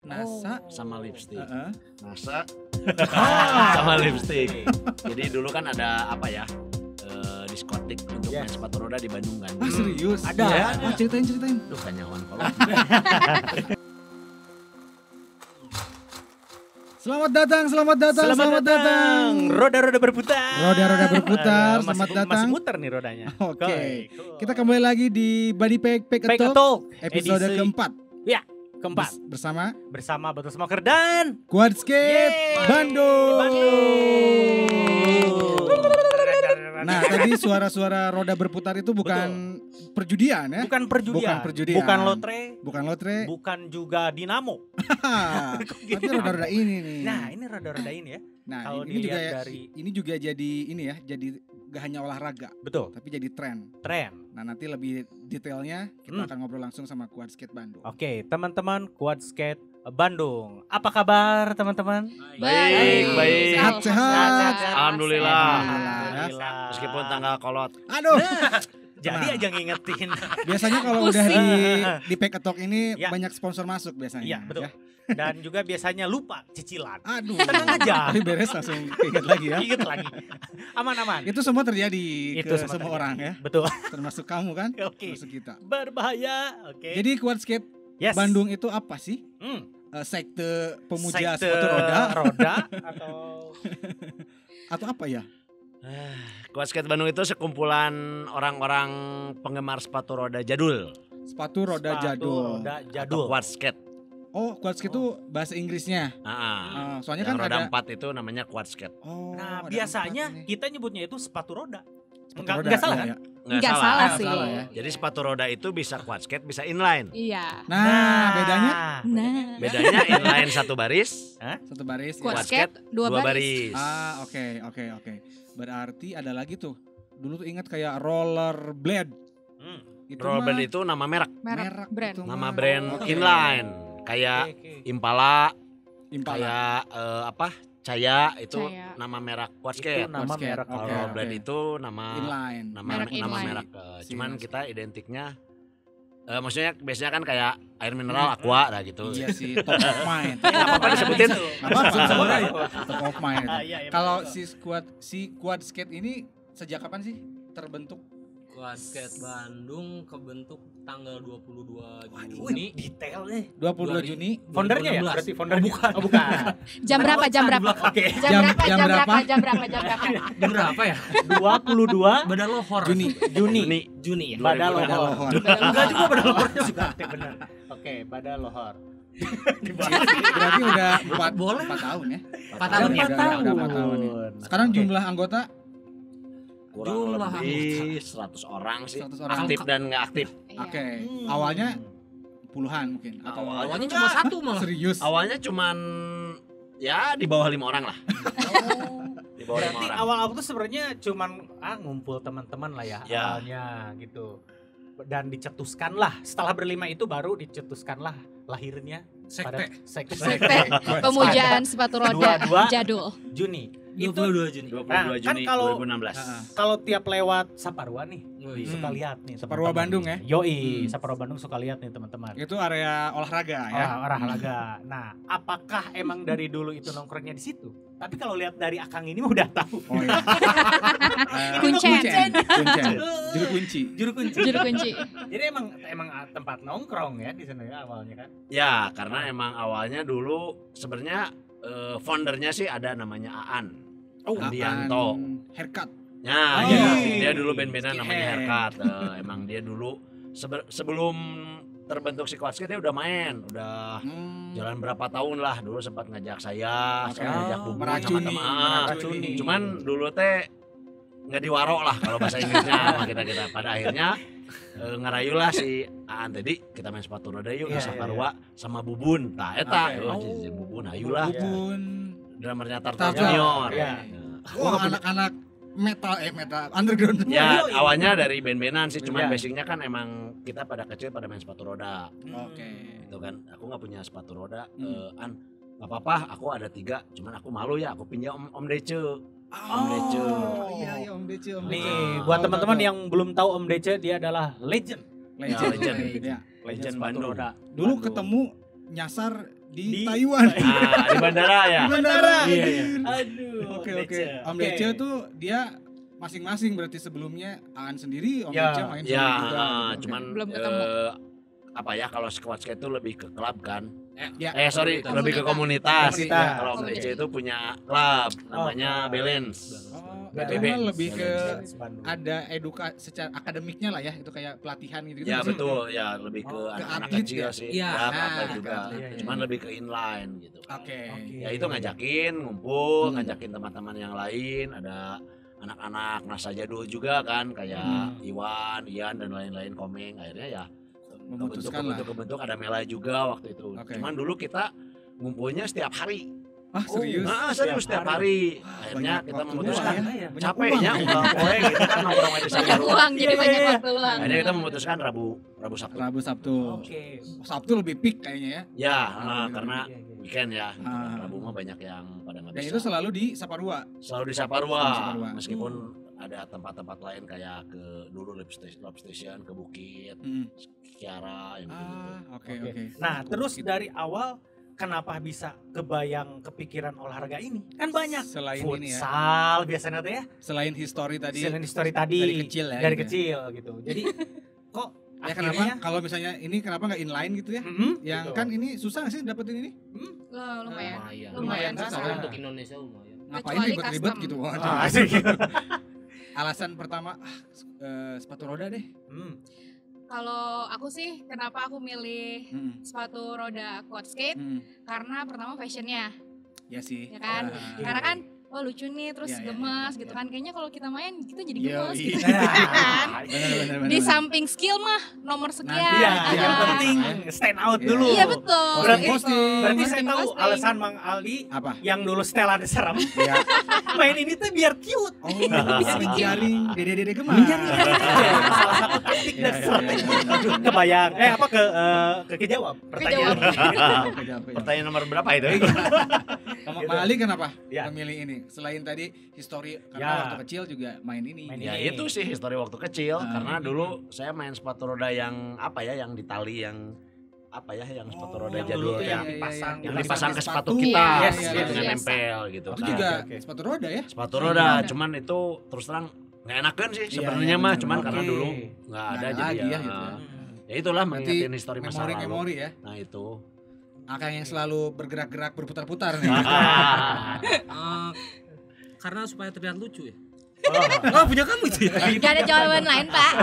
NASA sama lipstick. NASA Sama lipstick. Jadi dulu kan ada apa ya? Diskotik untuk main sepatu roda di Bandung kan. serius? Ada. Ya, Ada. ceritain. Duh kanyawan kolot. Selamat datang. Roda-roda berputar. Roda-roda berputar, selamat datang. Masih muter nih rodanya. Oke. Kita kembali lagi di Body Pack Pack Talk Talk episode edisi keempat. keempat Bersama Betul Smoker dan Quadskate Yeay. Bandung. Nah, tadi suara-suara roda berputar itu bukan perjudian ya? bukan perjudian, bukan lotre, bukan juga dinamo. Tapi roda-roda ini nih. Nah, ini roda-roda ini ya. Nah, kalau ini juga dilihat dari ini juga jadi ini ya, jadi gak hanya olahraga, betul, tapi jadi tren. tren. Nah, nanti lebih detailnya kita akan ngobrol langsung sama Quadskate Bandung. Oke, teman-teman Quadskate Bandung. Apa kabar teman-teman? Baik. Sehat. Alhamdulillah. Alhamdulillah. Meskipun tanggal kolot. Aduh, Jadi aja ngingetin. biasanya kalau udah di Pack Talk ini Ya. banyak sponsor masuk biasanya. Iya, betul. Ya. Dan juga biasanya lupa cicilan. Aduh. Tenang aja. Tapi beres langsung keinget lagi ya. Ingat lagi. Aman-aman. Itu semua terjadi Itu ke semua semua terjadi. orang ya. Betul. Termasuk kamu kan? Oke. Termasuk kita. Berbahaya. Oke. Jadi Quadskate yes. Bandung itu apa sih? Sekte pemuja Sekte sepatu roda atau apa ya? Quadskate Bandung itu sekumpulan orang-orang penggemar sepatu roda jadul. Sepatu roda jadul. Roda Atau jadul. Quadskate. Oh, Quadskate itu bahasa Inggrisnya. Soalnya Yang kan roda ada 4 itu namanya Quadskate. Oh, Nah, ada biasanya 4 nih. kita nyebutnya itu sepatu roda. Sepatu Enggak, roda, enggak salah iya, kan? iya. Nggak salah sih. Salah ya. Jadi sepatu roda itu bisa Quadskate, bisa inline. Iya. Nah, bedanya Nah, Bedanya inline satu baris, satu baris. ya. Quadskate dua baris. Oke. Berarti ada lagi tuh. Dulu tuh ingat kayak rollerblade. Itu Rollerblade mah itu nama merek, Merek brand. itu nama mah. brand Oke. inline. Kayak Oke. Impala, Impala. kayak Caya itu Caya. nama merek Itu Quadskate. nama Quadskate, merek. oke. Kalau rollerblade itu nama Inline. Merek inline. merek. Cuman Siap. kita identiknya maksudnya biasanya kan kayak air mineral, aqua lah gitu. Iya sih, top of mind. Nggak apa-apa disebutin. Apa sebut aja. Top of mind. Iya, Kalau betul. si Quadskate ini sejak kapan sih terbentuk? Quadskate Bandung kebentuk tanggal 22 Wih, Juni detail nih. 22 Juni. Foundernya ya? 2016. Berarti foundernya. Oh, bukan. Jam berapa? Oke. Jam Jam berapa? Jam berapa ya? 22 Badal lohor. Juni ya. Badal Badal lohor. lohor. Enggak juga badal lohornya juga. Benar. Oke, badal lohor. Berarti udah 4 Boleh. tahun ya. 4 tahun ya. Udah 4 tahun ya. Sekarang Oke. jumlah anggota Kurang Jumlah lebih 100 orang sih. 100 orang. Aktif dan nggak aktif. Oke. Awalnya puluhan mungkin atau Awalnya cuma satu malah. serius. Awalnya cuman ya di bawah 5 orang lah. Di bawah 5 Berarti orang. awal-awal tuh sebenarnya cuman ngumpul teman-teman lah ya, Ya. awalnya gitu. Dan dicetuskanlah setelah berlima itu baru dicetuskanlah lahirnya pada sekte Pemujaan sepatu roda 22 jadul. Juni. 22 Juni. 22 Nah, kan Juni kalau- 2016. Kalau tiap lewat Saparua nih, Oh, iya. suka lihat nih. Saparua teman-teman. Bandung ya? Yoi, Saparua Bandung suka lihat nih teman-teman. Itu area olahraga ya. Olahraga. Nah, apakah emang dari dulu itu nongkrongnya di situ? Tapi kalau lihat dari Akang ini mah udah tahu. Oh iya. Kuncen. Kuncen. Juru kunci. Juru kunci. Juru kunci. Jadi emang tempat nongkrong ya di sana ya awalnya kan. Ya, karena emang awalnya dulu sebenarnya foundernya sih ada namanya Aan. Andianto. Haircut. Ya, Oh, iya. iya. Dia dulu band-bandan namanya Skinhead. Haircut. Emang dia dulu sebelum terbentuk si Quadskate dia udah main, udah jalan berapa tahun lah. Dulu sempat ngajak saya ngajak Bubun sama meracuni. teman. Cuman dulu teh nggak diwaro lah kalau bahasa Inggrisnya sama kita. Pada akhirnya ngerayu lah si Aan tadi kita main sepatu roda yuk di Saparua sama Bubun. Nah, eta jadi Bubun ayulah. Bubun. Drummernya Tarto. Tarto Junior. Iya. Wah, anak-anak metal underground. Ya awalnya dari band-bandan sih, cuman Iya. basicnya kan emang kita pada kecil pada main sepatu roda. Oke. Itu kan, aku nggak punya sepatu roda. An, nggak apa-apa, aku ada 3, cuman aku malu ya, aku pinjam Om Dece. Om Dece. Iya, Om Dece. Nih, buat teman-teman yang belum tahu Om Dece, dia adalah legend. legend. legend. Ya. Legend sepatu Bandung. roda. Dulu Bandung. ketemu nyasar di Di- Taiwan. Nah, di bandara ya. Di bandara. Iya, iya. anjir. Aduh. Oke. Dece. Om Dece tuh dia masing-masing berarti sebelumnya Aan sendiri, Om Ya. Dece main Ya, sendiri juga. Oke. cuman Belum ketemu. apa ya kalau squad skate itu lebih ke klub kan? Ya. Sorry, Komunitas. lebih ke komunitas. Komunitas. Kalau Om Komunitas. DC itu punya klub namanya Oh. Balance. Oh, BBB. itu mah lebih ke Balance Bandung. ada edukasi secara akademiknya lah ya, itu kayak pelatihan gitu. Ya betul, ya lebih ke Oh, ke anak-anak atlet kecil ya? sih. Iya. Ya, ke Nah, atlet ke juga. atlet. Iya, iya. Cuman lebih ke inline gitu. Oke. Oke. Ya itu ngajakin ngumpul, Hmm. ngajakin teman-teman yang lain, ada anak-anak Nasa Jadul juga kan kayak Hmm. Iwan, Ian dan lain-lain Komeng. Akhirnya ya Memutuskan lah. kebentuk ada Mela juga waktu itu. Oke. Cuman dulu kita ngumpulnya setiap hari. Ah, serius? Nah, serius setiap hari. Akhirnya Banyak kita waktu memutuskan luang ya. capeknya ulang poe gitu kan nongkrong di Banyak Saparua. uang jadi Iya, banyak iya. waktu luang. Akhirnya kita memutuskan Rabu Sabtu. Rabu Sabtu. Oke. Sabtu lebih peak kayaknya ya. Ya, Ah, karena Iya, iya. weekend ya. Ah. Rabu mah banyak yang pada nggak Dan bisa. itu selalu di Saparua. Selalu di Saparua. Selalu di Saparua. Meskipun ada tempat-tempat lain kayak ke dulu Lab Station ke Bukit, Hmm. Kiara yang gitu. Oke, Oke. oke. Nah, terus dari awal kenapa bisa kepikiran olahraga ini? Kan banyak. Selain ini ya. Futsal biasanya tuh ya. Selain history tadi. Selain story tadi dari kecil ya, Dari gitu ya. kecil gitu. Jadi kok Ya akhirnya kenapa kalau misalnya ini kenapa nggak inline gitu ya? Mhm, Yang gitu. kan ini susah nggak sih dapetin ini? Loh, lumayan. Lumayan. Lumayan susah. susah. Untuk Indonesia lumayan. Ngapain Kecuali ribet-ribet custom. gitu? Ah, asik. Alasan pertama sepatu roda deh. Hmm. Kalau aku sih kenapa aku milih Hmm. sepatu roda quad skate Hmm. karena pertama fashionnya, Ya sih. ya kan? Ah. Karena kan wah lucu nih terus Iya, iya, gemes iya, gitu iya. kan. Kayaknya kalau kita main kita jadi Yo, gemes iya. gitu. Nah, Benar. Di samping skill mah nomor sekian. Iya, Iya, yang iya. penting stand out Iya. dulu. Iya betul. Berarti- posting. Berarti saya tahu Posting. alasan Mang Aldi apa? yang dulu Stella serem Ya. main ini tuh biar cute. Oh, bisa menjaring dede-dede gemar. Salah satu taktik Iya, dan iya, strategi. iya, iya. Aduh, kebayang. Apa kejawab pertanyaan. Kejawab. Pertanyaan nomor berapa itu? Sama Mang Ali kenapa Ya. memilih ini? Selain tadi history karena Ya. waktu kecil juga main ini. Main Ya ini. itu sih histori waktu kecil Ah. karena dulu saya main sepatu roda yang apa ya yang di tali yang apa ya yang sepatu roda yang jadul dulu tuh yang yang dipasang. yang Yang dipasang ke sepatu sepatu. kita Yes, gitu, yes, dengan yes. nempel gitu Itu kan. juga Oke. sepatu roda ya? Sepatu roda, roda. cuman itu terus terang nggak enakan sih Iya, sebenarnya iya, mah, bener. cuman karena Oke. dulu nggak ada Nggak jadi lagi ya. ya, gitu ya. Ya itulah Berarti mengingatin histori masa lalu. memori-memori ya. Nah itu. Akan yang selalu bergerak-gerak berputar-putar nih. Eh, karena supaya terlihat lucu ya. Oh, Oh, punya kamu itu ya? Gak ada jawaban lain pak.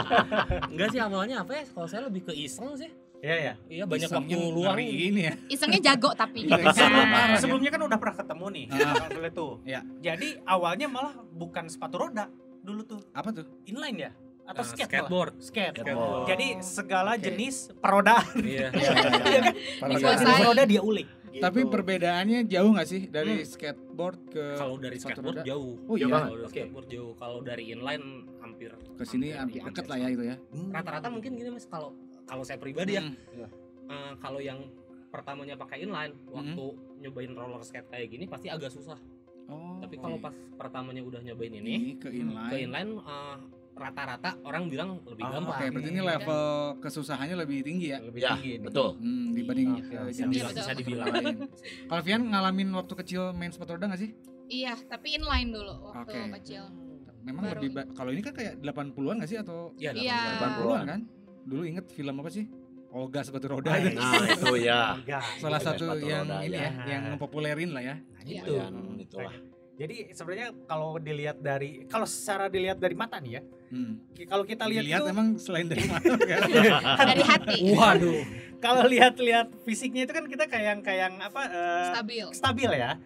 Enggak sih, awalnya apa ya? Kalau saya lebih ke iseng sih. Iya ya. Iya, banyak Isengnya waktu luang. ngeri ini ya. Isengnya jago tapi. Iya, iseng Nah. parah. Sebelumnya kan udah pernah ketemu nih. Ah. Kang Sule tuh. Iya. Jadi awalnya malah bukan sepatu roda dulu tuh. Apa tuh? Inline ya? Atau Nah, skate malah? skateboard. Skate. Skateboard. Jadi segala Oke. jenis perodaan. Iya. Iya kan? Pada Segala saat jenis Dikuasai. roda dia ulik. Gitu. Tapi perbedaannya jauh nggak sih dari skateboard ke Kalau dari sepatu skateboard roda? jauh. Oh iya. Kalau dari Oke. skateboard jauh. Kalau dari inline hampir Ke sini hampir deket lah ya itu ya. Rata-rata mungkin gini Mas, kalau saya pribadi ya, Hmm. kalau yang pertamanya pakai inline, waktu nyobain roller skate kayak gini pasti agak susah. Oh. Tapi kalau pas pertamanya udah nyobain ini, ini ke inline. ke inline rata-rata orang bilang lebih Oh, gampang. Oke, berarti ini level kesusahannya lebih tinggi ya. Lebih Ya, tinggi nih. betul. Dibanding Oke, oke. jenis Iya, betul. Bisa dibilang. lain. Kalau Vian ngalamin waktu kecil main sepatu roda nggak sih? Iya tapi inline dulu waktu Oke. kecil. Memang Baru. lebih kalau ini kan kayak 80-an nggak sih atau Iya, Iya. 80-an kan? Dulu inget film apa sih? Olga sepatu roda. Ah, iya. Nah itu ya. Enggak. Salah Iya, satu sepatu yang roda, ini ya. ya, yang mempopulerin lah ya. Nah, Iya. itu. Lumayan itulah. Jadi sebenarnya kalau dilihat dari secara dilihat dari mata nih ya. Kalau kita lihat Dilihat itu emang selain dari mata kan? Dari hati. Waduh. kalau lihat fisiknya itu kan kita kayak apa Stabil. stabil ya.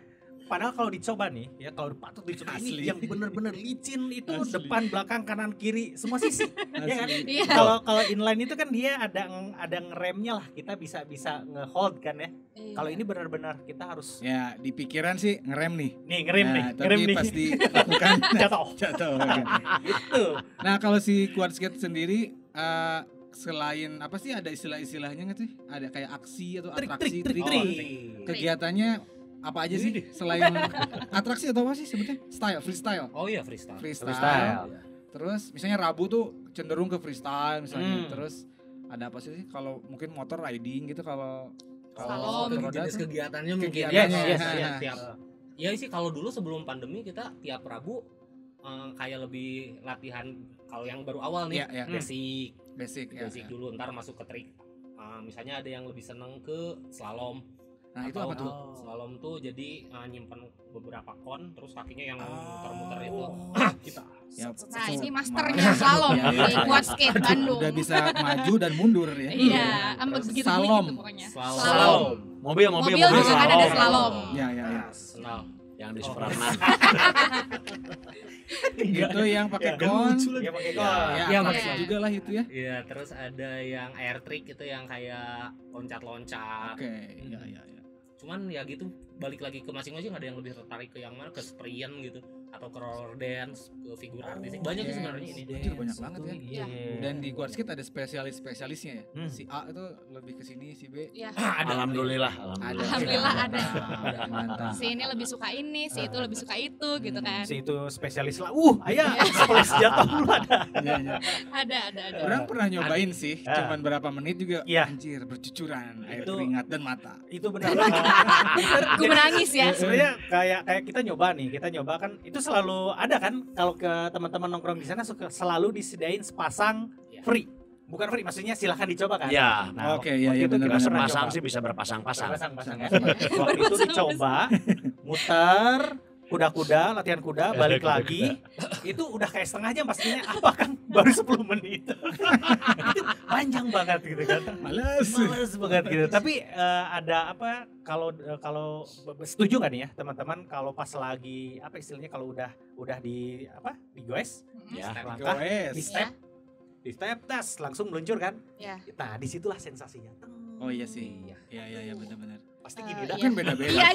Padahal kalau dicoba nih, ya kalau patut dicoba Asli. ini yang bener-bener licin itu Asli. depan, belakang, kanan, kiri, semua sisi. Ya kan? Asli. Iya. Kalau inline itu kan dia ada ngeremnya lah, kita bisa nge-hold kan ya. Iya. Kalau ini benar-benar kita harus Ya di pikiran sih ngerem nih. nih ngerem Nah, nih, tapi ngerem nih. pas dilakukan Jatuh. jatuh. Gitu. Nah kalau si quad skate sendiri selain apa sih ada istilah-istilahnya nggak sih? Ada kayak aksi atau atraksi, Trik. kegiatannya apa aja sih selain atraksi atau apa sih sebetulnya? Freestyle. Oh iya, freestyle. Freestyle. Terus misalnya Rabu tuh cenderung ke freestyle misalnya. Hmm. Terus ada apa sih kalau mungkin motor riding gitu kalau Slalom. jenis kegiatannya mungkin. Kegiatannya, Ya, ya. tiap. Ya sih kalau dulu sebelum pandemi kita tiap Rabu kayak lebih latihan kalau yang baru awal nih Iya, iya. basic Basic. dulu, ntar masuk ke trik. Misalnya ada yang lebih seneng ke slalom. Nah, itu Atau apa tuh? Slalom tuh jadi nyimpen beberapa kon terus kakinya yang muter-muter itu. Kita. Ya, Nah, ini masternya slalom Iya, iya. di Quad Skate Bandung. Udah bisa maju dan mundur ya. Iya, begitu Slalom. gitu pokoknya. Slalom. Mobil Mobil juga kan ada slalom. Ya, ya, ya. Senal. yang di Supratman. Itu yang pakai Ya, kon. Ya pakai kon. Ya, Iya, atraksi iya. juga lah itu ya. Iya, terus ada yang air trick itu yang kayak loncat-loncat. Oke, iya, iya, iya. Cuman ya gitu, balik lagi ke masing-masing, ada yang lebih tertarik ke yang mana, ke sprint gitu atau ke roller dance, ke figur artistik. Banyak sih yes. sebenarnya ini. Anjir, banyak banget ya. Iya. Dan di Quad Skate ada spesialisnya ya. Hmm. Si A itu lebih ke sini, si B Iya. Alhamdulillah. Alhamdulillah ada. Mantap. Si ini lebih suka ini, si itu lebih suka itu gitu kan. Si itu spesialis lah. Ayah, sekolah senjata dulu ada. Iya, iya. Ada. Orang pernah nyobain sih, Ah. cuman berapa menit juga Iya. anjir bercucuran air Itu- keringat dan mata. Itu benar. Gue menangis ya. Sebenarnya kayak kita nyoba kan itu selalu ada kan kalau ke teman-teman nongkrong di sana selalu disediain sepasang free. Bukan free, maksudnya silahkan dicoba kan. Ya, Nah, Oke, waktu iya, iya, itu benar, kita bisa pernah pasang coba. sih bisa berpasang-pasang. Berpasang-pasang ya. Waktu itu dicoba, muter, kuda-kuda, latihan kuda, balik lagi. Itu udah kayak setengah jam pastinya apa kan baru 10 menit. Itu panjang banget gitu kan. Males banget gitu. Tapi ada apa kalau setuju nggak nih ya teman-teman kalau pas lagi apa istilahnya kalau udah di apa digoes Ya. langkah Goes. di step tes langsung meluncur kan. Ya. Nah disitulah sensasinya. Teng. Oh iya sih. Iya benar-benar. Pasti gini Iya. dah. Kan beda-beda. Iya.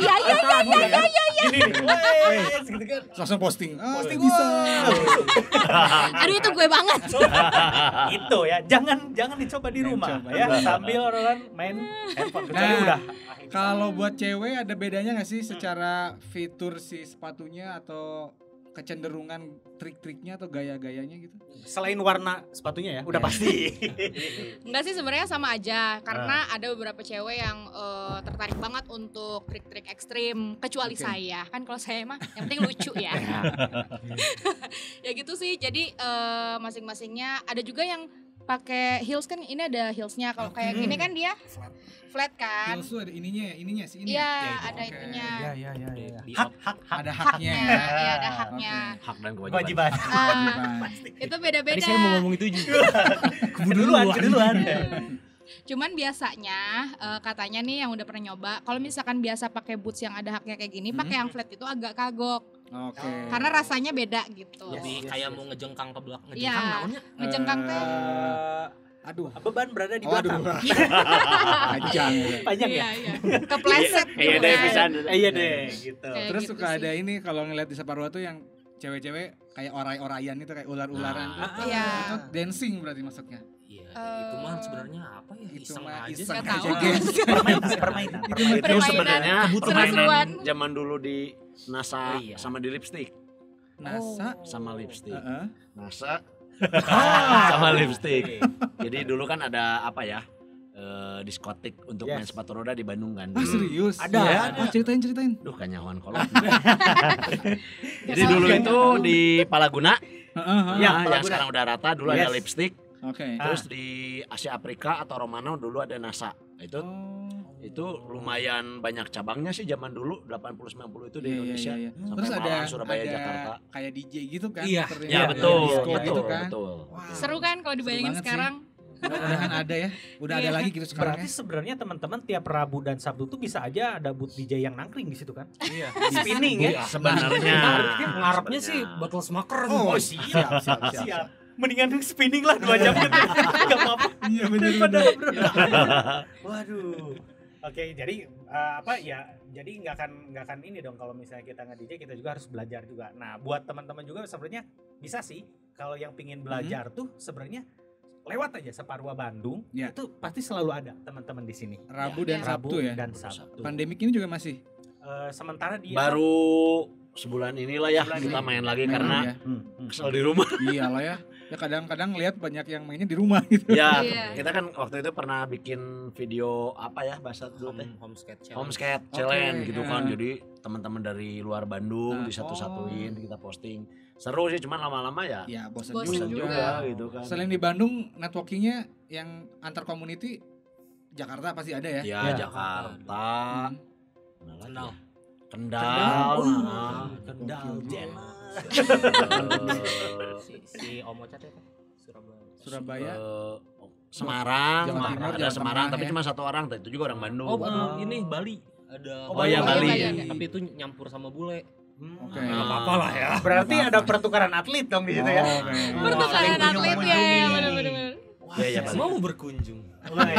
Gini nih. Wes, gitu kan. Langsung posting. Ah, Posting bisa. Aduh itu gue banget. Itu ya, jangan dicoba di Jangan rumah coba. ya, sambil orang main handphone kecuali Nah, udah. Kalau buat cewek ada bedanya nggak sih secara fitur si sepatunya atau kecenderungan trik-triknya atau gaya-gayanya gitu? Selain warna sepatunya ya, udah Ya. pasti. Enggak sih sebenarnya sama aja karena ada beberapa cewek yang tertarik banget untuk trik-trik ekstrim kecuali Oke. saya kan kalau saya mah yang penting lucu ya. Ya gitu sih jadi masing-masingnya ada juga yang pakai heels kan ini ada heelsnya kalau kayak gini kan dia flat kan. Heels tuh ada ininya si ini. Iya Ya, itu. ada Oke. itunya. Ya. Di Hak. Ada Haknya, haknya. iya ada haknya. Hak dan kewajiban. Kewajiban. Itu beda-beda. Tadi saya mau ngomong itu juga. Keduluan. Cuman biasanya katanya nih yang udah pernah nyoba, kalau misalkan biasa pakai boots yang ada haknya kayak gini, pakai yang flat itu agak kagok. Oke. Karena rasanya beda gitu. Lebih Yes, kayak yes. mau ngejengkang ke belakang. Iya. Ngejengkang namanya. Ngejengkang teh. Aduh. Beban berada di Waduh. belakang. Panjang. Panjang Iya, ya? iya. Kepleset. Iya gitu deh kan. bisa. Iya deh, gitu. Kayak Terus gitu suka sih. ada ini kalau ngeliat di Saparua tuh yang cewek-cewek kayak oray-orayan itu kayak ular-ularan. Nah. Itu Iya. dancing berarti masuknya. Iya, itu mah sebenarnya apa ya? Itu Iseng mah aja iseng sih. Nggak tahu. aja, guys. Permainan. Itu mah Itu Permainan. sebenarnya Seru-seruan. permainan zaman dulu di NASA Oh, iya. sama di lipstick. NASA. Sama lipstick. Heeh. NASA sama lipstick. Jadi dulu kan ada apa ya? Diskotik untuk main Yes. sepatu roda di Bandung kan. Ah serius? Ada, Ya, ada. oh, ceritain. Duh kanyawan kolot. Jadi dulu itu di Palaguna, Heeh. Ya, yang Palaguna. sekarang udah rata, dulu ada Yes. lipstick. Oke. Terus di Asia Afrika atau Romano dulu ada NASA. Itu lumayan banyak cabangnya sih zaman dulu 80-90 itu di Indonesia. Iya. Sampai Terus ada Malang, Surabaya, ada Jakarta. kayak DJ gitu kan? Iya. muternya. Ya Ada betul, disco betul, gitu kan. betul. Wow. Seru kan kalau dibayangin banget sih. sekarang. Mudah-mudahan ada ya. Udah ada Iya. lagi gitu sekarang. Berarti sebenarnya teman-teman tiap Rabu dan Sabtu tuh bisa aja ada booth DJ yang nangkring di situ kan? Iya. Spinning ya. Sebenarnya Ngarepnya sih bottle smoker. Oh, Siap. Mendingan spinning lah 2 jam gitu. Enggak apa-apa. Iya benar. Daripada bro. Waduh. Oke, jadi apa ya? Jadi nggak akan ini dong kalau misalnya kita nge-DJ kita juga harus belajar juga. Nah, buat teman-teman juga sebenarnya bisa sih kalau yang pingin belajar tuh sebenarnya lewat aja Saparua Bandung. Ya. Itu pasti selalu ada teman-teman di sini. Rabu dan Rabu Sabtu ya. dan Sabtu. Pandemik ini juga masih. Sementara dia baru sebulan inilah ya Sebulan kita ini. main lagi Main karena ya. kesel di rumah. Iyalah ya. Ya kadang-kadang lihat banyak yang mainnya di rumah gitu. Ya, Iya. kita kan waktu itu pernah bikin video apa ya bahasa dulu teh? Homeskate Homeskate Oke, challenge gitu kan. ya. Jadi teman-teman dari luar Bandung Nah, disatu-satuin kita posting. Seru sih, cuman lama-lama ya Ya bosan Bosen juga. juga gitu kan. Selain di Bandung, networkingnya yang antar community Jakarta pasti ada ya. Ya, Ya. Jakarta. Hmm. Mana lagi Kendal. ya? Kendal. Kendal. Nah. Kendal Gokil. Jelas. si Om Ocat ya kan Surabaya. Surabaya. Semarang, Jawa Timur, ada Jawa Semarang Tengah tapi ya. cuma satu orang, itu juga orang Bandung. Ini Bali ada Oh, iya, Bali. tapi itu nyampur sama bule. Oke. Nggak apa-apa lah ya. Berarti ada pertukaran atlet dong di situ ya. Oh, oke. Pertukaran atlet ya, benar-benar. Iya, iya, Bali. Mau berkunjung. Woi.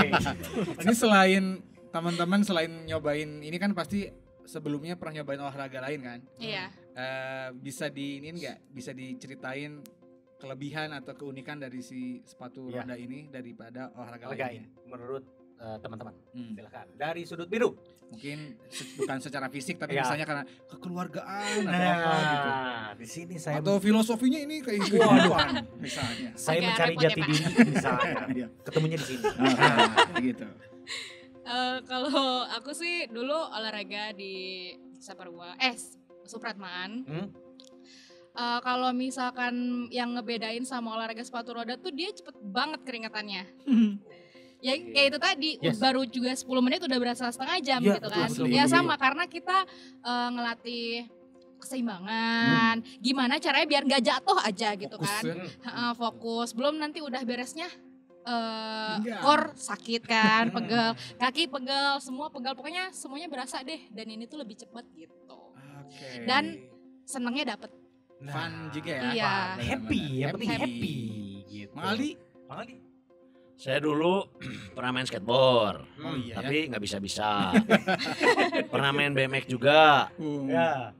Ini selain teman-teman selain nyobain ini kan pasti sebelumnya pernah nyobain olahraga lain kan? Iya. Bisa diinin nggak? Bisa diceritain kelebihan atau keunikan dari si sepatu Iya. roda ini daripada olahraga Legain lainnya? menurut teman-teman. Hmm. Silakan. Dari sudut biru. Mungkin bukan secara fisik tapi Iya. misalnya karena kekeluargaan atau apa gitu. di sini saya Atau filosofinya ini kayak kehidupan misalnya. saya Agak mencari repot ya, jati Pak. diri misalnya. Iya. Ketemunya di sini. Gitu. Kalau aku sih dulu olahraga di Saparua, Supratman. Kalau misalkan yang ngebedain sama olahraga sepatu roda tuh dia cepet banget keringetannya. Ya kayak itu tadi Yes. baru juga 10 menit udah berasa setengah jam Ya, gitu betul, kan. betul, Ya betul. sama karena kita ngelatih keseimbangan. Gimana caranya biar nggak jatuh aja gitu Fokus kan. ya. Fokus. Belum nanti udah beresnya Pinggang. core sakit kan, pegel, kaki pegel, semua pegel. Pokoknya semuanya berasa deh dan ini tuh lebih cepet gitu. Oke. Dan senengnya dapet. fun juga ya. Iya. Fun, Happy, benar-benar. yang penting happy gitu. Mang Aldi? Mang Aldi. Saya dulu pernah main skateboard, Oh iya. tapi nggak bisa-bisa. Pernah main BMX juga, Ya.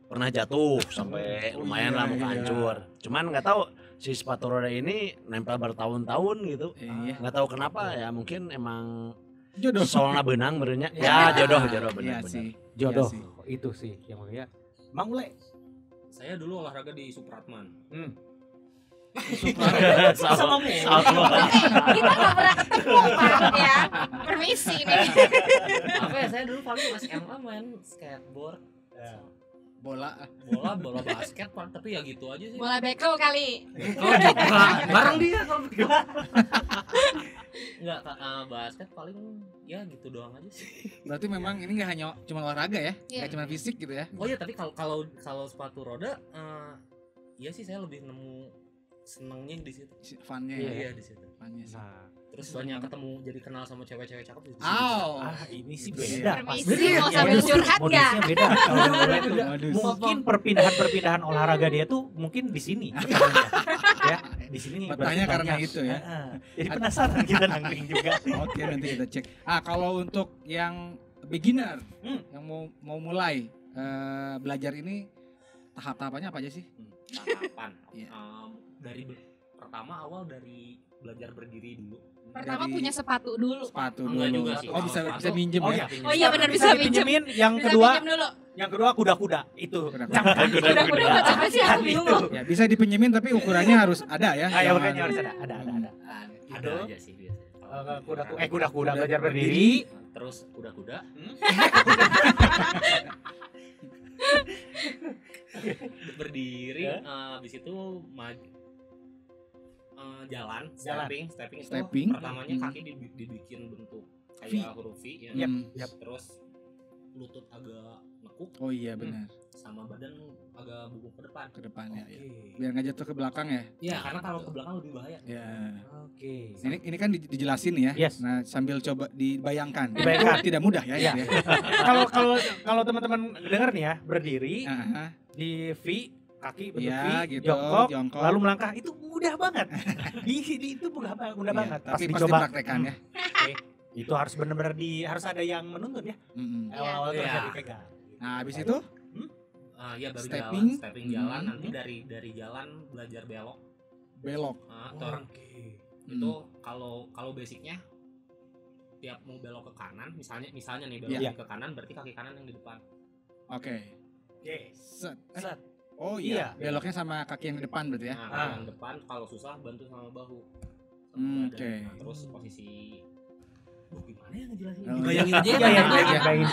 pernah jatuh sampai Oh, lumayan iya, lah muka iya. hancur. Cuman nggak tahu si sepatu roda ini nempel bertahun-tahun gitu. Iya. Nggak tahu kenapa ya, mungkin emang Jodoh. soalnya benang berenya. Ya. Ya jodoh Iya benar-benar. sih. Jodoh. Iya sih. Itu sih yang mulia. Mang Ule. Saya dulu olahraga di Supratman. Sama mu. Kita nggak pernah ketemu Pak ya. Permisi nih. Apa ya, saya dulu paling SMA main skateboard, Bola. bola basket Pak, tapi ya gitu aja sih. Bola bekel kali. Oh, gitu. Bareng dia kalau begitu. Enggak, basket paling ya gitu doang aja sih. Berarti memang ini nggak hanya cuma olahraga ya, Iya. nggak cuma fisik gitu ya. Oh iya, tapi kalau sepatu roda iya sih saya lebih nemu senengnya di situ. Funnya Iya, ya. iya di situ. Funnya sih. Nah, Terus banyak ketemu, jadi kenal sama cewek-cewek cakep di situ. Aw. ini sih Itu beda. Permisi, pasti. mau Ya, sambil modus- curhat modusnya nggak? beda. Kalau Mang Ule tuh Modus. mungkin perpindahan olahraga dia tuh mungkin di sini. Ya, di sini. Bertanya berarti karena banyak. itu ya. Jadi penasaran kita nangkring juga. Oke, nanti kita cek. Kalau untuk yang beginner, yang mau mulai belajar ini tahap-tahapannya apa aja sih? Tahapan. Iya. Pertama awal dari belajar berdiri dulu. Pertama Dari punya sepatu dulu. sepatu Enggak dulu. juga sih. Oh, bisa Sepatu. bisa minjem Oh, ya. iya. Oh iya benar bisa pinjem. Pinjemin. Yang Bisa kedua, pinjem dulu. kuda-kuda itu. Kuda-kuda. Camkan. Udah buat siapa sih aku bingung. Ya, bisa dipinjemin tapi ukurannya harus ada ya. Ah, ya Jangan- makanya harus ada. Ada aja sih biasanya. Kuda-kuda belajar berdiri. Terus kuda-kuda. Berdiri, Ya. habis itu jalan, Jalan. stepping itu Stepping. pertamanya Hmm. kaki dibikin bentuk V. kayak huruf V ya. Yap, Hmm. yap. Terus lutut agak nekuk Oh iya benar. sama badan agak bungkuk ke depan. Ke depannya ya. Biar nggak jatuh ke belakang ya. Iya, karena kalau ke belakang lebih bahaya. Ya. Oke. Ini kan dijelasin ya. Yes. Nah, sambil coba dibayangkan. Dibayangkan. Itu tidak mudah ya. Iya. itu ya. Kalau teman-teman dengar nih ya, berdiri Aha. di V, kaki bentuk Iya, V, gitu, jongkok, lalu melangkah itu mudah banget. Itu mudah Iya, banget. Pas tapi pasti dicoba, praktekan ya. itu harus benar-benar harus ada yang menuntun ya. Mm-mm. Awal-awal terus Iya. dipegang. Nah, habis itu Ya baru Stepping. stepping jalan, Hmm. nanti dari jalan belajar belok. belok. Itu kalau basicnya tiap mau belok ke kanan, misalnya nih belok Iya. ke kanan berarti kaki kanan yang di depan. Oke. Oke. Set. Set. Oh Iya. iya, beloknya sama kaki yang di depan berarti ya. Nah, yang depan kalau susah bantu sama bahu. Hmm, Badan. oke. Nah, terus posisi gimana ya ngejelasin? Oh, Dibayangin aja Iya, ya. iya, Bang. bayangin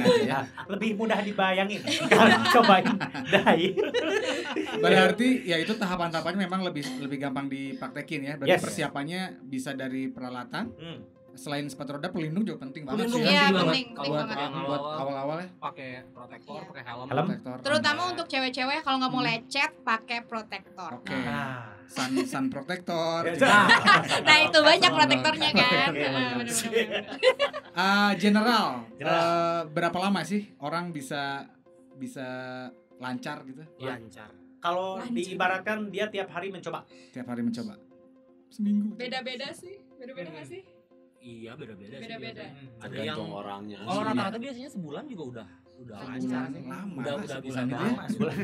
aja ya. Lebih mudah dibayangin. Kalau cobain dai. Berarti ya itu tahapan-tahapannya memang lebih gampang dipraktekin ya. Berarti Yes. persiapannya bisa dari peralatan. Hmm. Selain sepatu roda, pelindung juga penting banget Pelindung sih Iya, ya. penting banget. penting Kalau banget. yang Buat awal-awal awal-awal ya. pakai protektor, Iya. pakai helm. Helm. Protektor. Terutama untuk cewek-cewek kalau nggak mau Hmm. lecet pakai protektor. Oke. Nah. Sun protector. Ya, juga. Nah itu banyak protektornya kan. Oke, Bener-bener. General, General. berapa lama sih orang bisa lancar gitu? Lancar. Kalau Lanjut. diibaratkan dia tiap hari mencoba. Tiap hari mencoba. Seminggu. Beda-beda sih. Beda-beda nggak sih? Iya, beda-beda sih. Beda-beda. biasanya. Ada yang Tergantung orangnya. kalau rata-rata biasanya sebulan juga udah lancar sih. Lama. Udah Sebulan bisa itu ya. banget. Sebulan.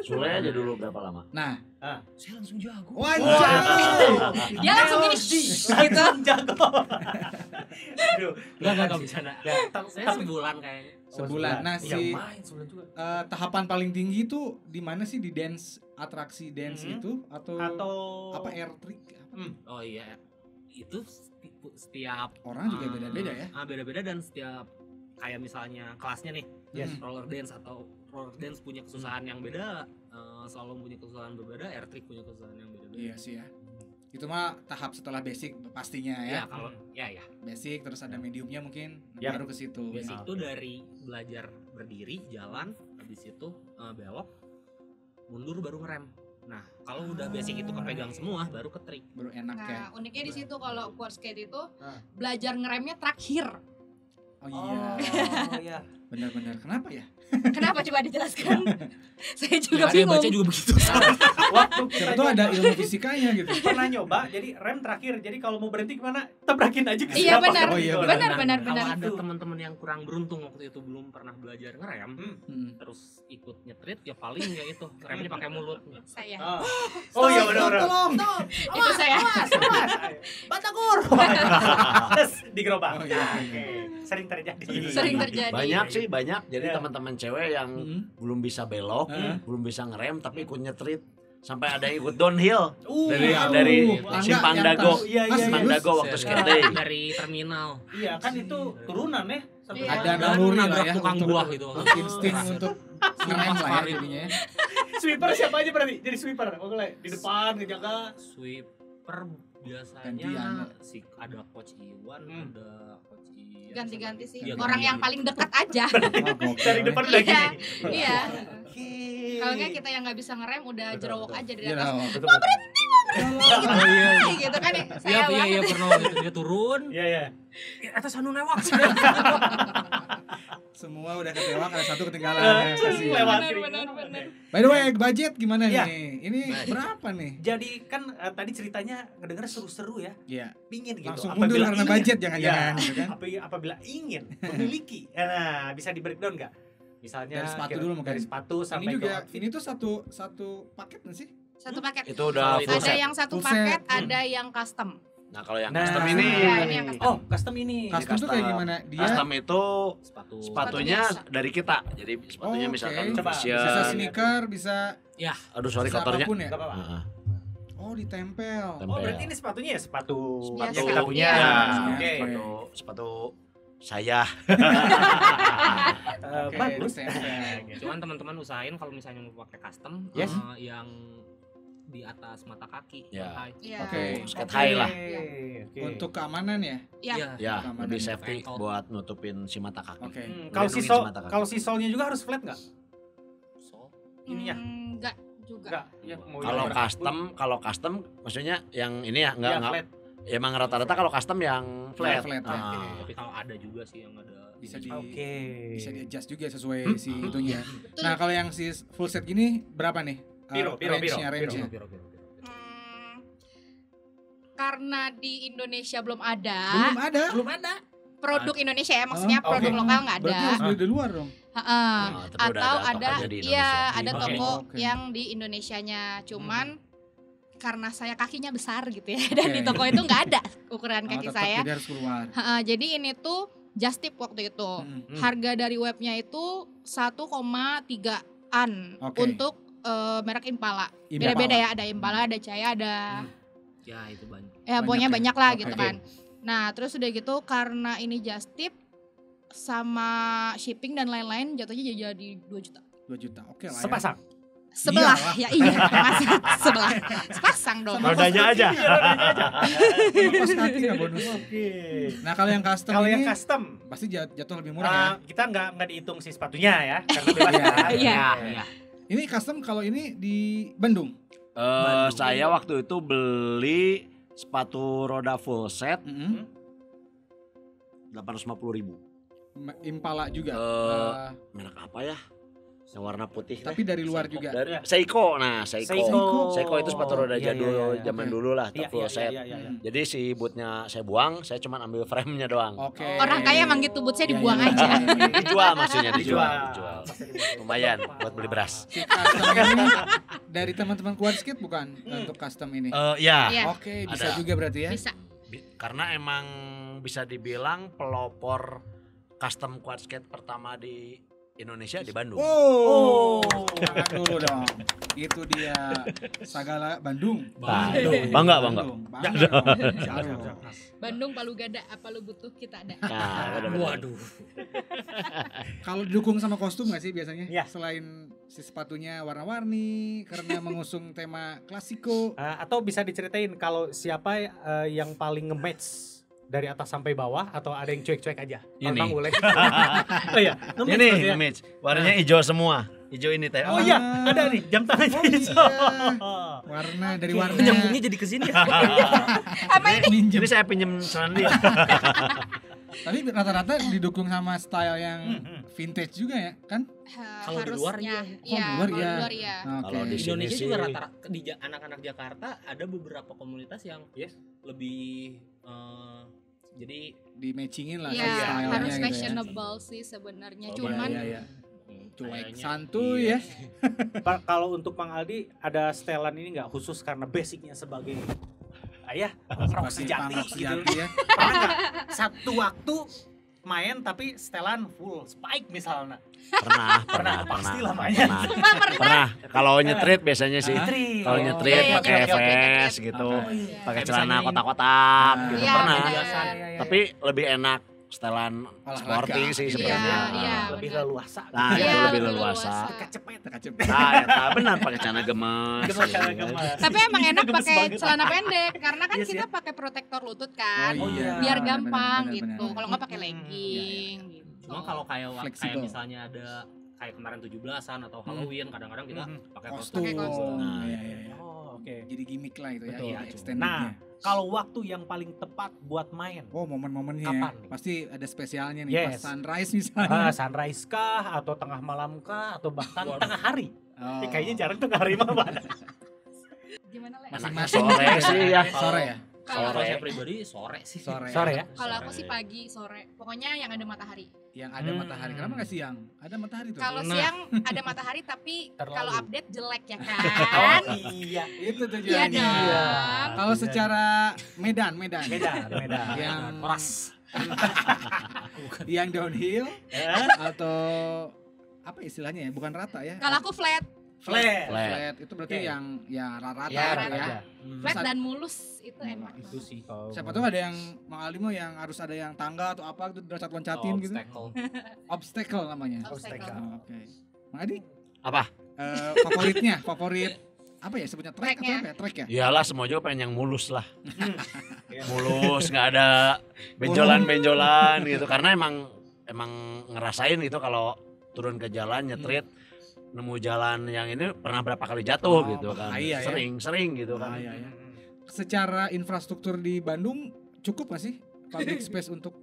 Sule aja dulu berapa lama? Nah, Saya langsung jago. wajah. Dia langsung gini gitu. Jago. Aduh. Enggak bisa. Ya, Saya sebulan kayaknya. Sebulan. Nah, Iya, si main sebulan juga. tahapan paling tinggi itu di mana sih, di dance, atraksi dance Mhm. itu atau Atau air trick? Apa? Oh iya. Itu setiap Orang juga beda-beda ya. Beda-beda dan setiap kayak misalnya kelasnya nih, Yes. roller dance atau roller dance punya kesusahan yang beda, slalom punya kesusahan berbeda, air trick punya kesusahan yang beda-beda. Iya sih ya. Itu mah tahap setelah basic pastinya Ya, ya. kalau ya. Basic terus ada mediumnya mungkin Ya. baru ke situ. Basic itu dari belajar berdiri, jalan, habis itu belok, mundur baru ngerem. Nah, kalau udah basic itu kepegang semua, baru ke trick. Baru enak ya. Nah uniknya di situ kalau quad skate itu Ah. belajar ngeremnya terakhir. Oh iya. Oh iya. Benar-benar. Kenapa ya? Kenapa coba dijelaskan? Saya juga Saya baca bingung. juga begitu. Waktu kita Siapa tuh ada ilmu fisikanya gitu. pernah nyoba, jadi rem terakhir. Jadi kalau mau berhenti gimana? Tabrakin aja ke Iya, siapa. benar. Oh, iya, Benar, Nah, benar, kalau benar. ada teman-teman yang kurang beruntung waktu itu belum pernah belajar ngerem, Hmm. terus ikut nyetrit, ya paling ya itu remnya pakai mulut. Saya. Ah. Oh iya benar-benar. Tolong. Itu saya. Batakur. Terus digerobak. Oh, iya. Oke. Sering terjadi. Sering terjadi. Banyak sih, banyak. Jadi Iya. teman-teman cewek yang Hmm. belum bisa belok, Hmm. belum bisa ngerem tapi ikut nyetrit. Sampai ada yang ikut downhill dari aduh, dari tangga Simpang yang Dago. tahu. Iya, iya, Simpang serius? Dago waktu Dari- skate day. dari terminal. Iya kan itu turunan ya. Satu Iya. Ada Dan naluri lah nabrak ya tukang untuk buah gitu. insting untuk ngerem lah ya jadinya. Sweeper siapa aja berarti? Jadi sweeper. Oke, di depan ngejaga. Sweeper biasanya Gantian. si ada coach Iwan, ada coach Ian. Ganti-ganti sih. Iya, Orang yang paling dekat aja. Wah, gokil, Dari ya. depan udah Iya. gini. Iya. Oke. Kalau nggak kita yang nggak bisa ngerem udah Betul, jerowok betul. aja di Iya, atas. oh. Betul, betul. Oh, iya. Gitu kan ya. Iya, Saya iya, banget. iya pernah gitu. Dia turun, Iya, iya. atas anu lewat. Semua udah ketewak, ada satu ketinggalan Eh, ya, stasiun. lewat. Benar. By the way, budget gimana Iya. nih? Ini Baik. berapa nih? Jadi kan tadi ceritanya ngedenger seru-seru ya. Iya. Pingin gitu. Langsung mundur karena ingin- budget jangan-jangan Iya. gitu kan. Apabila ingin memiliki. Nah, bisa di breakdown nggak? Misalnya Dari sepatu kira- dulu mungkin. dari sepatu Ini sampai juga ke outfit. ini tuh satu paket nggak sih? Satu paket. Itu udah full Ada set. yang satu Full set. paket, ada yang custom. Nah, kalau yang Nah, custom ini Iya, ini yang custom. Oh, custom ini. Custom tuh kayak gimana? Dia custom itu Sepatu. sepatunya biasa. dari kita. Jadi sepatunya Oh, misalkan oke. Coba, fashion. bisa sneaker, bisa Aduh sorry bisa kotornya. apapun ya. Nggak apa-apa. Heeh. Oh, ditempel. Tempel. Oh, berarti ini sepatunya ya sepatu Biasa. yang kita punya. Iya. Oke. Sepatu saya. Oke, Bagus. ditempel. Cuman teman-teman usahain kalau misalnya mau pakai custom, Yes. Yang di atas mata kaki, Ya. high. Iya. Oke. Skate high lah. Oke. Untuk keamanan ya. Iya. Ya, Keamanan. lebih safety Ankle. buat nutupin si mata kaki. Oke. Kalau si Melindungi sol, si mata kaki. kalau si solnya juga harus flat nggak? So, Ininya. Enggak juga. Enggak. Ya, mau Kalau yang custom maksudnya yang ini ya ya, enggak flat. ya emang rata-rata kalau custom yang flat. Flat, ya. Ah. tapi kalau ada juga sih yang ada Bisa di Oke. bisa di adjust juga sesuai si itunya. Betul. Nah, kalau yang si full set gini berapa nih? Piro. Range-nya, range-nya. Piro. Karena di Indonesia belum ada. Belum ada. Produk Indonesia ya, maksudnya Oh, produk oke. lokal nggak ada. Berarti harus beli di luar dong. Heeh. Tapi udah Atau ada ada, tokonya di iya Indonesia. ada Oke. toko Oke. yang di Indonesianya, cuman karena saya kakinya besar gitu ya, dan di Oke. toko itu nggak ada ukuran Oh, kaki tetap saya. jadi harus keluar. Jadi ini tuh just tip waktu itu. Hmm. Harga dari webnya itu 1,3-an Oke. untuk merek Impala. Impala. Beda-beda ya, ada Impala, ada Jaya, ada Ya itu banyak. ya pokoknya ya? banyak lah Oke. gitu kan. Nah, terus udah gitu karena ini just tip sama shipping dan lain-lain jatuhnya jadi 2 juta. 2 juta. Oke lah ya. Sepasang. Sebelah Iyalah. ya iya, masa sebelah. Sepasang dong. Rodanya aja. Kos kaki nggak bonus. Oke. Nah kalau yang custom Kalau ini yang custom, pasti jatuh lebih murah ya. kita nggak dihitung si sepatunya ya, karena bebas kan. Iya. Iya. Ini custom kalau ini di Bandung. Saya waktu itu beli sepatu roda full set Mm-mm. 850.000. Impala juga. Eh, Merek apa ya? Yang warna putih Tapi dari luar juga. dari Seiko. Nah, Seiko itu sepatu roda Iya, jadul iya, iya. zaman Oke. dulu lah, Iya, full iya, set. iya, iya, iya. Jadi si bootnya saya buang, saya cuma ambil frame-nya doang. Oke. Orang kaya emang gitu, bootsnya dibuang Iya, iya. aja. Dijual maksudnya, dijual. Dijual. Lumayan buat beli beras. Si custom ini dari teman-teman Quad Skate bukan untuk custom ini. Ya, Iya. Oke, bisa Ada. juga berarti ya. Bisa. karena emang bisa dibilang pelopor custom quad skate pertama di Indonesia di Bandung. Wow. Semangat dulu dong. Itu dia Sagala Bandung. Bangga. Bangga dong. Harus. Bandung Palu Gada, apa lu butuh kita ada. Nah, bener-bener. Waduh. Kalau didukung sama kostum nggak sih biasanya? Iya. Selain si sepatunya warna-warni karena mengusung tema klasiko. Atau bisa diceritain kalau siapa yang paling nge-match dari atas sampai bawah atau ada yang cuek-cuek aja? Ini. Bang boleh. Oh iya, nge-match Ini berarti ya? image. Warnanya hijau semua. Hijau ini teh. Oh iya, ada nih jam tangan Oh hijau. Warna dari warna. Nyambungnya jadi ke sini ya. Apa ini? Minjem. Ini saya pinjem celana dia. Tapi rata-rata didukung sama style yang vintage juga ya, kan? Kalau di luar, Harusnya. iya. Oh, di luar kalau iya. di luar iya. Oke. Kalau di sini Indonesia sih juga rata-rata di anak-anak Jakarta ada beberapa komunitas yang lebih jadi di matchingin lah Iya, si stylenya harus gitu ya. fashionable sih sebenarnya. Oh, Cuman Iya, iya. Cuek kayaknya santuy ya. Pak, kalau untuk Mang Aldi ada setelan ini nggak khusus karena basicnya sebagai ayah rock sejati Punk rock gitu. sejati ya. Pernah nggak satu waktu main tapi setelan full spike misalnya? pernah. Pastilah banyak. Pernah. Kalau nyetrit biasanya sih. Nyetrit. Kalau Oh. nyetrit Iya, iya, pakai oke, oke, vest oke. gitu, Iya. pakai Kayak celana misalnya kotak-kotak gitu Iya, pernah. benar. Tapi lebih enak setelan Olahraga. sporty sih Iya, sebenarnya. iya. Lebih benar. leluasa. Nah, Iya, itu lebih lebih leluasa. leluasa. Kecepet. Nah, ya, benar pakai celana gemes. Gemes, gitu kan. gemes. Tapi emang enak Gemes pakai banget. celana pendek karena kan Iya sih kita ya. pakai protektor lutut kan. Oh iya. Biar Benar, gampang benar, gitu. benar. Kalau nggak pakai legging gitu. cuma kalau kayak Fleksibel. misalnya ada kayak kemarin 17-an atau Halloween kadang-kadang kita pakai Kostum. kostum. Pakai kostum. Nah, iya, iya, iya. Oh, oke. Jadi gimmick lah itu ya, Betul. ya extendednya. Nah, kalau waktu yang paling tepat buat main, Oh, momen-momennya Kapan ya. nih? Pasti ada spesialnya nih, Yes. pas sunrise misalnya. sunrise kah atau tengah malam kah atau bahkan tengah hari? Oh. Kayaknya jarang tengah hari mah Pak. Gimana Le? Masing-masing Sore sih ya. Sore ya? Kalau Kalau Sore. saya pribadi sore sih. Sore. Sore ya? kalau aku sih pagi, sore. Pokoknya yang ada matahari. Yang ada matahari. Kenapa nggak siang? Ada matahari tuh. Kalau Nah. siang ada matahari tapi Terlalu. kalau update jelek ya kan. Iya. Itu Iya tujuannya. dong. Kalau secara Medan. Beda. Yang Keras. yang downhill Eh? atau apa istilahnya ya? Bukan rata ya? Kalau aku flat, Flat. Flat. Itu berarti Oke. yang ya rata Ya, gitu ya. aja. flat Terus dan mulus itu enak. Itu sih kalau Siapa tahu ada yang Mang Alimo yang harus ada yang tangga atau apa gitu loncat-loncatin gitu. Obstacle. Obstacle namanya. Obstacle. Oh, oke. Mang Adi? Apa? Favoritnya, favorit apa ya sebutnya track atau Tracknya. apa ya? Track ya? Iyalah semua juga pengen yang mulus lah. Mulus, nggak ada benjolan-benjolan gitu. Karena emang ngerasain gitu kalau turun ke jalan nyetrit nemu jalan yang ini pernah berapa kali jatuh Oh, gitu kan. bahaya ya. Sering gitu kan. Bahaya ya. Secara infrastruktur di Bandung cukup nggak sih public space untuk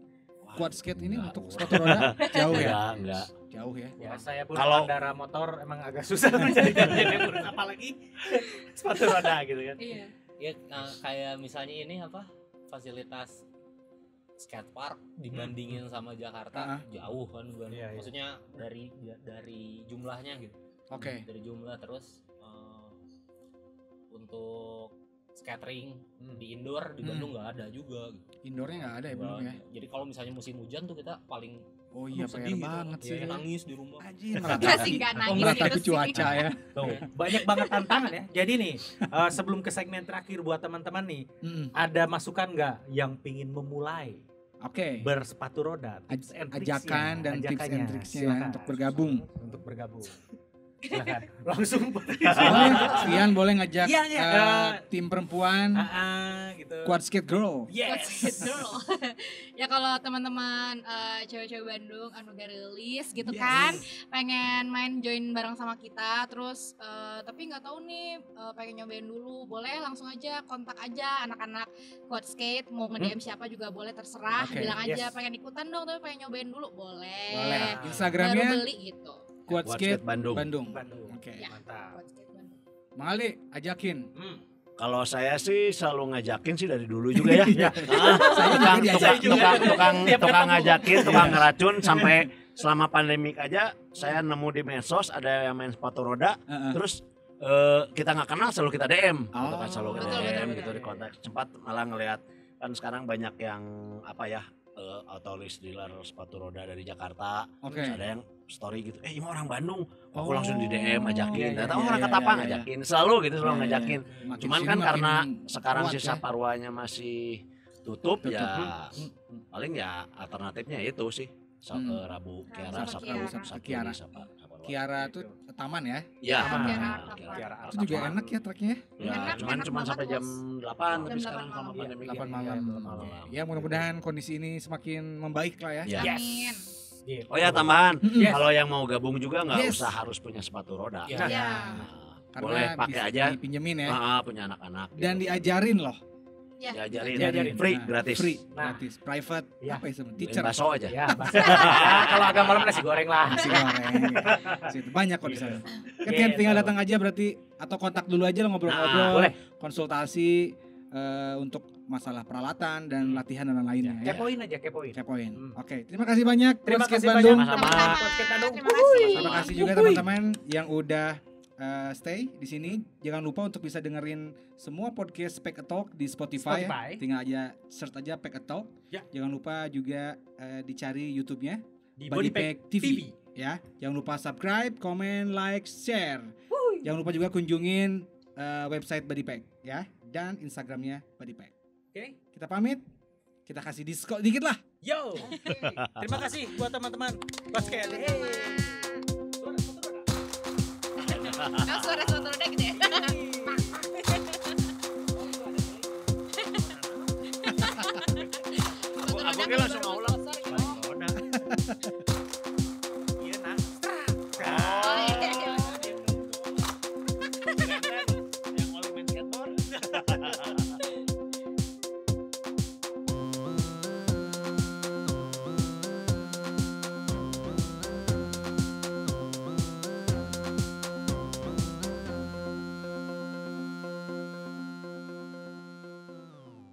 quad skate ini untuk sepatu roda? Jauh ya? Enggak. Jauh ya. ya saya pun Kalau- pengendara motor emang agak susah mencari apalagi sepatu roda gitu kan. Iya. Ya kayak misalnya ini apa? Fasilitas skatepark dibandingin sama Jakarta jauh kan bukan. Iya, iya. Maksudnya dari jumlahnya gitu. Oke. Dari jumlah terus untuk skatering di indoor di Bandung nggak ada juga gitu. Indoornya nggak ada ya Bandung ya? Jadi kalau misalnya musim hujan tuh kita paling Oh iya, Aduh, PR sedih gitu. banget sih. Iya, nangis di rumah. Anjir, Enggak sih, enggak nangis meratapi gitu sih. cuaca ya. Tuh, banyak banget tantangan ya. Jadi nih, sebelum ke segmen terakhir buat teman-teman nih, ada masukan nggak yang pingin memulai Oke. bersepatu roda? Tips and tricksnya, Ajakan dan tips and ajakannya. tricksnya Silakan. untuk bergabung. Untuk bergabung. Silakan. Langsung. Boleh, Ian boleh ngajak Iya, iya. tim perempuan Gitu. Quad Skate Girl. Yes. Dulu. Ya kalau teman-teman cewek-cewek Bandung anu rilis gitu Yes. kan, pengen main join bareng sama kita, terus tapi nggak tahu nih pengen nyobain dulu, boleh langsung aja kontak aja anak-anak Quad Skate, mau nge-DM siapa juga boleh, terserah, Oke, bilang aja yes. pengen ikutan dong tapi pengen nyobain dulu, boleh. Boleh. Baru Instagramnya beli gitu. Quad Skate Bandung. Bandung. Bandung. Oke. Ya. Mantap. Quad Skate Bandung. Mang Ali, ajakin. Kalau saya sih selalu ngajakin sih dari dulu juga ya. Saya juga diajak. Tukang ngajakin, tukang ngeracun sampai selama pandemik aja saya nemu di medsos ada yang main sepatu roda, Heeh. terus kita nggak kenal selalu kita DM, gitu kan, selalu kita Betul, DM betul, gitu betul. di kontak. Sempat malah ngelihat kan sekarang banyak yang apa ya, autolis dealer sepatu roda dari Jakarta. Oke. Terus ada yang story gitu, ini orang Bandung, aku Oh. langsung di DM ajakin, Iya, tahu iya, orang iya, Ketapang iya, iya. ajakin, selalu gitu, selalu Iya, iya. ngajakin. Makin Cuman sini kan makin karena sekarang kuat sisa ya. paruanya masih tutup, Tutup. ya paling ya alternatifnya itu sih. Rabu Kiara, Sabtu Sabtu Kiara. Sabtu Kiara. Saparua. Kiara tuh taman ya. Ya, Taman. Kiara. Itu juga enak ya treknya. Ya, Enak, cuman enak banget, sampai jam 8 tapi Jam sekarang 8 sama malam. pandemi 8 gini. malam. malam. Ya mudah-mudahan kondisi ini semakin membaik lah ya. Ya. Yes. Amin. Gitu. Oh ya tambahan, Yes. kalau yang mau gabung juga nggak Yes. usah harus punya sepatu roda. Ya. Ya. Nah, boleh pakai bisa aja. dipinjemin ya. Punya anak-anak. Dan gitu. diajarin loh. Ya. Diajarin. Free, Nah, gratis. Free, Nah. gratis. Private. Ya. Apa ya sebenarnya? Beliin Teacher. bakso aja. Ya, ya, kalau agak malam nasi goreng lah. Nasi goreng. Situ banyak kok di sana. Kan Gitu. tinggal datang aja berarti atau kontak dulu aja lo ngobrol-ngobrol. Nah, boleh. Konsultasi untuk masalah peralatan dan latihan dan lainnya ya. Kepoin aja, kepoin. Kepoin. Hmm. Oke, terima kasih banyak. Terima Quad Skate kasih Bandung. banyak. Sama-sama. Quad Skate Bandung. Terima kasih. Terima kasih juga teman-teman yang udah stay di sini. Jangan lupa untuk bisa dengerin semua podcast Pack a Talk di Spotify. Spotify. Ya. Tinggal aja search aja Pack a Talk. Ya. Jangan lupa juga dicari YouTube-nya Di Body Bodypack Pack TV. Ya. Jangan lupa subscribe, comment, like, share. Jangan lupa juga kunjungin website Body Pack ya dan Instagramnya Body Pack. Oke. Kita pamit. Kita kasih diskon dikit lah. Yo. Terima kasih buat teman-teman basket. Nah, suara udah gitu ya. Aku langsung mau ulang. Sponsor gitu. Udah.